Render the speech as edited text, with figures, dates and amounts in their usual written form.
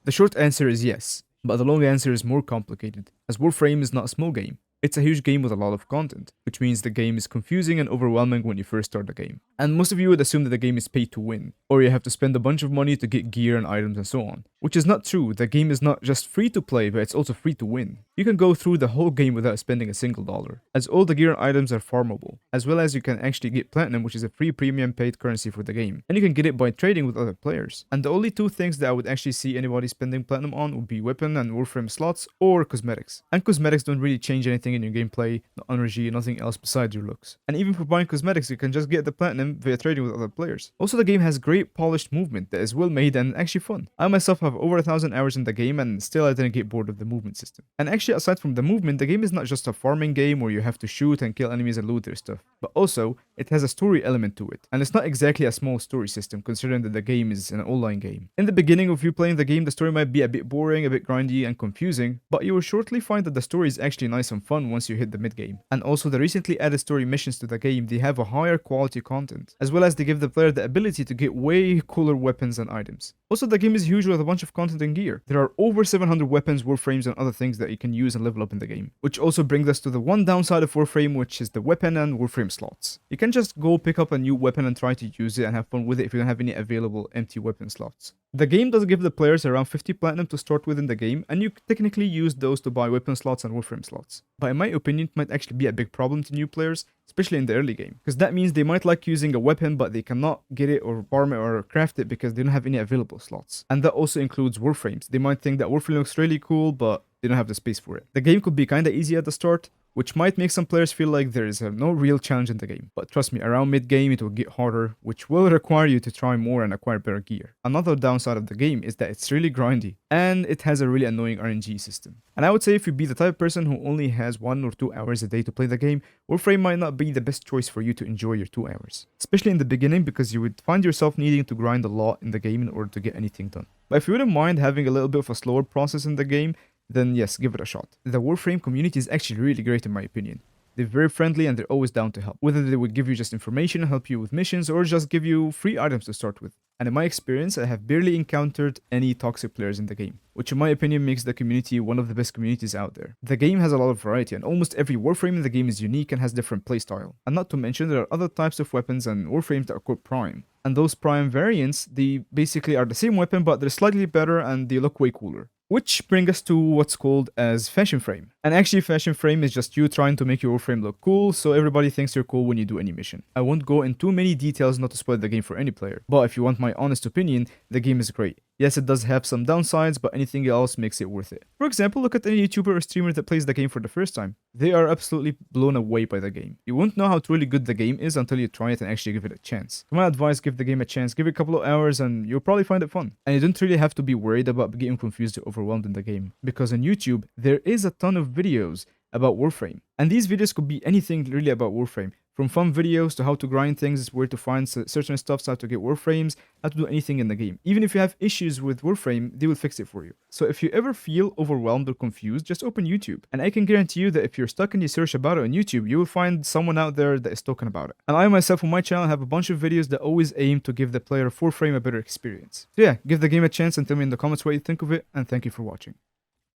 The short answer is yes, but the long answer is more complicated, as Warframe is not a small game. It's a huge game with a lot of content, which means the game is confusing and overwhelming when you first start the game. And most of you would assume that the game is pay to win, or you have to spend a bunch of money to get gear and items and so on. Which is not true. The game is not just free to play, but it's also free to win. You can go through the whole game without spending a single dollar, as all the gear and items are farmable, as well as you can actually get platinum, which is a free premium paid currency for the game, and you can get it by trading with other players. And the only two things that I would actually see anybody spending platinum on would be weapon and Warframe slots or cosmetics. And cosmetics don't really change anything in your gameplay, no energy, nothing else besides your looks. And even for buying cosmetics, you can just get the platinum via trading with other players. Also, the game has great polished movement that is well made and actually fun. I myself have over 1,000 hours in the game and still I didn't get bored of the movement system. And actually, aside from the movement, the game is not just a farming game where you have to shoot and kill enemies and loot their stuff, but also it has a story element to it. And it's not exactly a small story system considering that the game is an online game. In the beginning of you playing the game, the story might be a bit boring, a bit grindy and confusing, but you will shortly find that the story is actually nice and fun once you hit the mid-game. And also the recently added story missions to the game, they have a higher quality content, as well as they give the player the ability to get way cooler weapons and items. Also, the game is huge with a bunch of content and gear. There are over 700 weapons, warframes and other things that you can use and level up in the game. Which also brings us to the one downside of Warframe, which is the weapon and warframe slots. You can just go pick up a new weapon and try to use it and have fun with it if you don't have any available empty weapon slots. The game does give the players around 50 platinum to start with in the game, and you technically use those to buy weapon slots and warframe slots. But in my opinion, it might actually be a big problem to new players, especially in the early game, because that means they might like using a weapon but they cannot get it or farm it or craft it because they don't have any available slots. And that also includes warframes. They might think that Warframe looks really cool, but they don't have the space for it. The game could be kinda easy at the start, which might make some players feel like there is no real challenge in the game. But trust me, around mid-game it will get harder, which will require you to try more and acquire better gear. Another downside of the game is that it's really grindy, and it has a really annoying RNG system. And I would say if you be the type of person who only has 1 or 2 hours a day to play the game, Warframe might not be the best choice for you to enjoy your 2 hours. Especially in the beginning, because you would find yourself needing to grind a lot in the game in order to get anything done. But if you wouldn't mind having a little bit of a slower process in the game, then yes, give it a shot. The Warframe community is actually really great in my opinion. They're very friendly and they're always down to help. Whether they would give you just information, help you with missions, or just give you free items to start with. And in my experience, I have barely encountered any toxic players in the game, which in my opinion makes the community one of the best communities out there. The game has a lot of variety and almost every Warframe in the game is unique and has different playstyle. And not to mention there are other types of weapons and Warframes that are called Prime. And those Prime variants, they basically are the same weapon but they're slightly better and they look way cooler. Which brings us to what's called as fashion frame. And actually fashion frame is just you trying to make your Warframe look cool so everybody thinks you're cool when you do any mission. I won't go in too many details not to spoil the game for any player, but if you want my honest opinion, the game is great. Yes, it does have some downsides, but anything else makes it worth it. For example, look at any YouTuber or streamer that plays the game for the first time. They are absolutely blown away by the game. You won't know how truly good the game is until you try it and actually give it a chance. For my advice, give the game a chance, give it a couple of hours and you'll probably find it fun. And you don't really have to be worried about getting confused or overwhelmed in the game. Because on YouTube, there is a ton of videos about Warframe. And these videos could be anything really about Warframe. From fun videos to how to grind things, where to find certain stuff, how to get Warframes, how to do anything in the game. Even if you have issues with Warframe, they will fix it for you. So if you ever feel overwhelmed or confused, just open YouTube. And I can guarantee you that if you're stuck and you search about it on YouTube, you will find someone out there that is talking about it. And I myself on my channel have a bunch of videos that always aim to give the player of Warframe a better experience. So yeah, give the game a chance and tell me in the comments what you think of it, and thank you for watching.